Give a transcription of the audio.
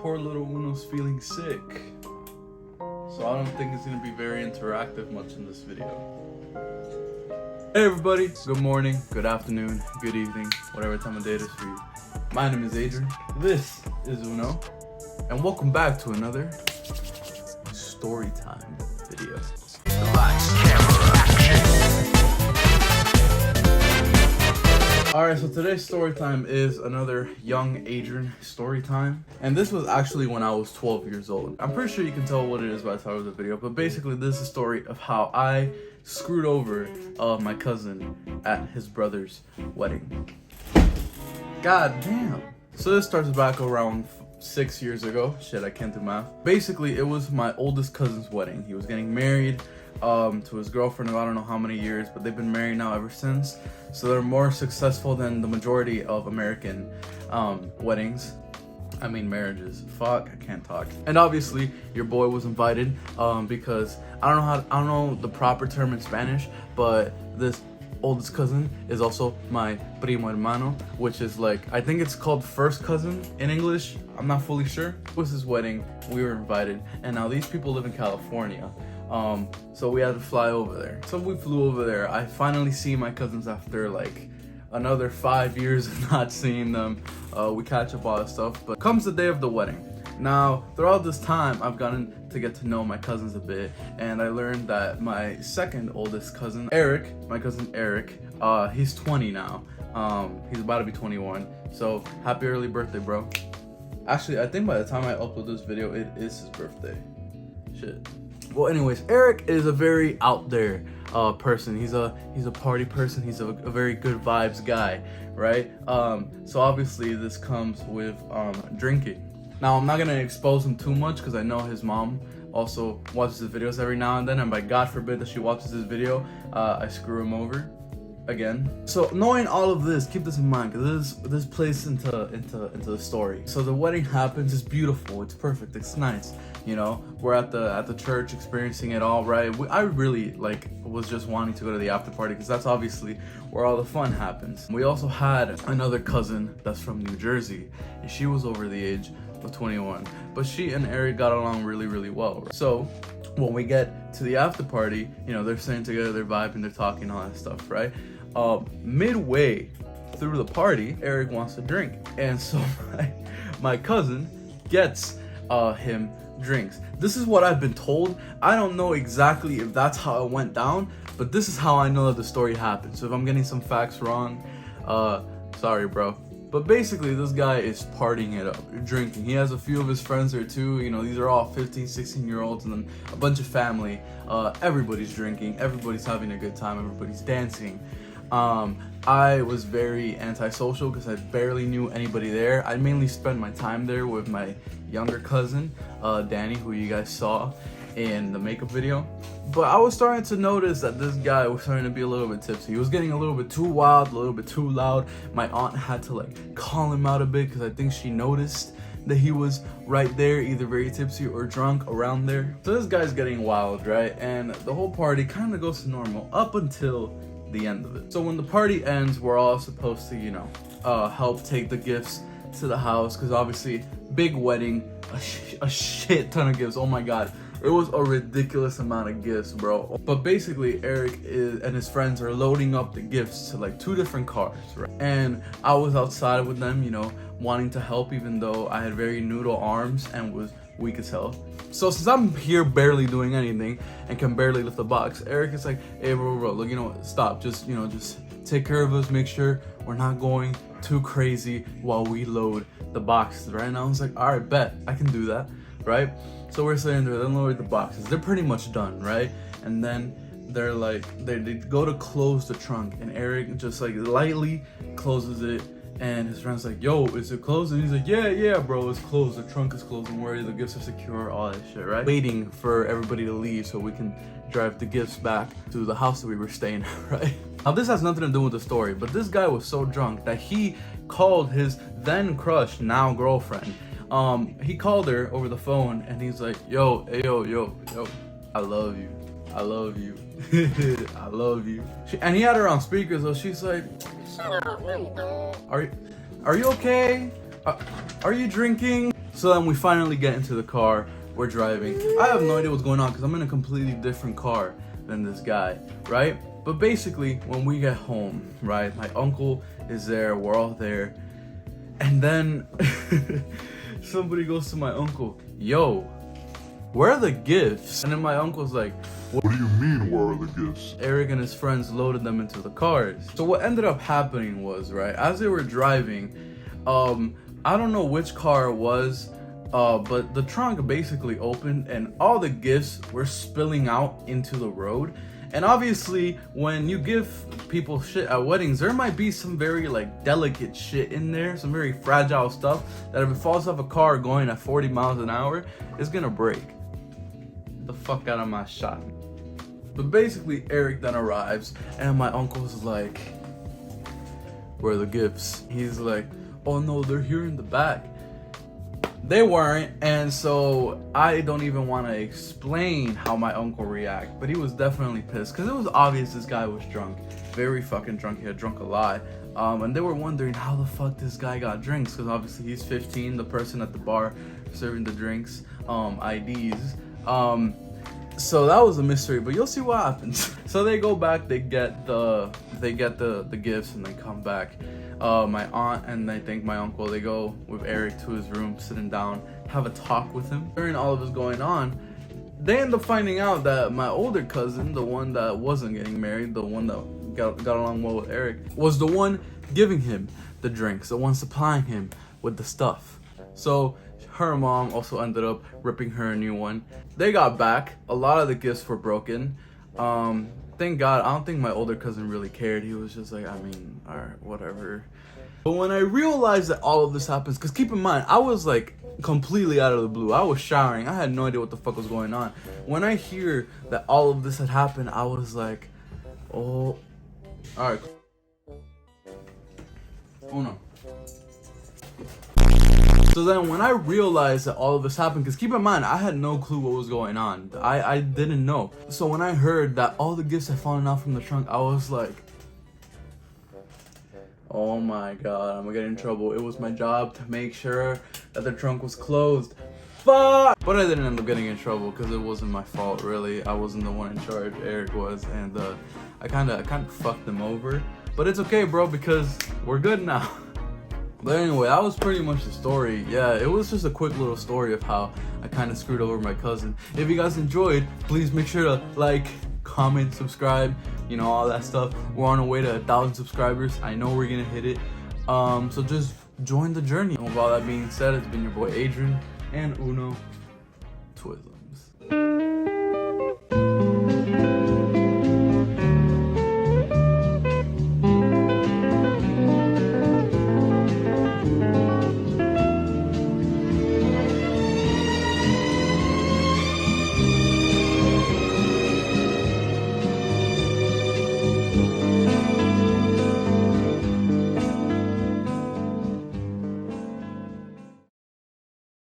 poor little Uno's feeling sick. So I don't think it's gonna be very interactive much in this video. Hey everybody, good morning, good afternoon, good evening, whatever time of day it is for you. My name is Adrian, this is Uno, and welcome back to another story time video. Lights, camera, action. Alright, so today's story time is another young Adrian story time. And this was actually when I was 12 years old. I'm pretty sure you can tell what it is by the title of the video, but basically this is a story of how I screwed over my cousin at his brother's wedding. God damn. So this starts back around 6 years ago. Shit, I can't do math. Basically, it was my oldest cousin's wedding. He was getting married to his girlfriend of I don't know how many years, but they've been married now ever since. So they're more successful than the majority of American weddings. I mean marriages. Fuck, I can't talk. And obviously, your boy was invited because I don't know the proper term in Spanish, but this oldest cousin is also my primo hermano, which is like, I think it's called first cousin in English. I'm not fully sure. It was his wedding. We were invited, and now these people live in California. So we had to fly over there. So we flew over there. I finally see my cousins after like another 5 years of not seeing them. We catch up all that stuff, but comes the day of the wedding. Now, throughout this time, I've gotten to get to know my cousins a bit, and I learned that my second oldest cousin, Eric, my cousin Eric, he's 20 now. He's about to be 21. So happy early birthday, bro. Actually, I think by the time I upload this video, it is his birthday. Shit. Well, anyways, Eric is a very out there person. He's a party person. He's a very good vibes guy, right? So obviously this comes with drinking. Now I'm not gonna expose him too much because I know his mom also watches his videos every now and then, and by God forbid that she watches this video, I screw him over again. So knowing all of this, keep this in mind because this plays into the story. So the wedding happens. It's beautiful. It's perfect. It's nice. You know, we're at the church experiencing it all, right? I really was just wanting to go to the after party because that's obviously where all the fun happens. We also had another cousin that's from New Jersey, and she was over the age of 21, but she and Eric got along really, really well. Right? So when we get to the after party, you know, they're sitting together, they're vibing, they're talking, all that stuff, right? Midway through the party, Eric wants to drink, and so my cousin gets him drinks. This is what I've been told. I don't know exactly if that's how it went down, but this is how I know that the story happened. So if I'm getting some facts wrong, sorry, bro. But basically, this guy is partying it up, drinking. He has a few of his friends there too. You know, these are all 15, 16-year-olds, and then a bunch of family. Everybody's drinking. Everybody's having a good time. Everybody's dancing. I was very antisocial because I barely knew anybody there. I mainly spent my time there with my younger cousin, Danny, who you guys saw in the makeup video. But I was starting to notice that this guy was starting to be a little bit tipsy. He was getting a little bit too wild, a little bit too loud. My aunt had to call him out a bit because I think she noticed that he was right there, either very tipsy or drunk around there. So this guy's getting wild, right? And the whole party kind of goes to normal up until the end of it. So when the party ends, we're all supposed to, you know, help take the gifts to the house because obviously big wedding, a shit ton of gifts. Oh my god, it was a ridiculous amount of gifts, bro. But basically Eric and his friends are loading up the gifts to 2 different cars, right? And I was outside with them, you know, wanting to help even though I had very noodle arms and was weak as hell. So since I'm here barely doing anything and can barely lift the box, Eric is like, hey bro, look, you know what, stop, just take care of us, make sure we're not going too crazy while we load the boxes, right? And I was like, all right, bet, I can do that, right? So we're sitting there, then load the boxes, they're pretty much done, right? And then they're like, they go to close the trunk, and Eric just lightly closes it. And his friend's like, yo, is it closed? And he's like, yeah, bro, it's closed. The trunk is closed. Don't worry, the gifts are secure, all that shit, right? Waiting for everybody to leave so we can drive the gifts back to the house that we were staying at, right? Now, this has nothing to do with the story, but this guy was so drunk that he called his then crush, now girlfriend. He called her over the phone, and he's like, yo, I love you. I love you. I love you. And he had her on speaker, so she's like, are you okay? Are you drinking? So then we finally get into the car. We're driving. I have no idea what's going on because I'm in a completely different car than this guy, right? But basically, when we get home, right, my uncle is there, we're all there, and then somebody goes to my uncle, yo, where are the gifts? And then my uncle's like, what do you mean, where are the gifts? Eric and his friends loaded them into the cars. So what ended up happening was, right, as they were driving, I don't know which car it was, but the trunk basically opened and all the gifts were spilling out into the road. And obviously, when you give people shit at weddings, there might be some very like delicate shit in there, some very fragile stuff that if it falls off a car going at 40 miles an hour, it's gonna break. Get the fuck out of my shot. But basically, Eric then arrives and my uncle's like, where are the gifts? He's like, oh no, they're here in the back. They weren't, and so I don't even want to explain how my uncle reacted, but he was definitely pissed because it was obvious this guy was drunk, very fucking drunk. He had drunk a lot, and they were wondering how the fuck this guy got drinks because obviously he's 15, the person at the bar serving the drinks, IDs. So that was a mystery, but you'll see what happens. So they go back, they get the gifts, and they come back. My aunt and I think my uncle, they go with Eric to his room, sitting down, have a talk with him. During all of this going on, they end up finding out that my older cousin, the one that wasn't getting married, the one that got along well with Eric, was the one giving him the drinks, the one supplying him with the stuff. So her mom also ended up ripping her a new one. They got back. A lot of the gifts were broken. Thank God, I don't think my older cousin really cared. He was just like, I mean, alright, whatever. But when I realized that all of this happens, because keep in mind, I was like completely out of the blue. I was showering. I had no idea what the fuck was going on. When I hear that all of this had happened, I was like, oh, alright. Oh no. So then when I realized that all of this happened, because keep in mind, I had no clue what was going on. I didn't know. So when I heard that all the gifts had fallen out from the trunk, I was like, oh my God, I'm gonna get in trouble. It was my job to make sure that the trunk was closed. Fuck! But I didn't end up getting in trouble because it wasn't my fault, really. I wasn't the one in charge, Eric was, and I kind of fucked them over. But it's okay, bro, because we're good now. But anyway, that was pretty much the story. Yeah, it was just a quick little story of how I kind of screwed over my cousin. If you guys enjoyed, please make sure to like, comment, subscribe, you know, all that stuff. We're on our way to 1,000 subscribers. I know we're gonna hit it. So just join the journey. And with all that being said, it's been your boy Adrian and Uno Twizzle.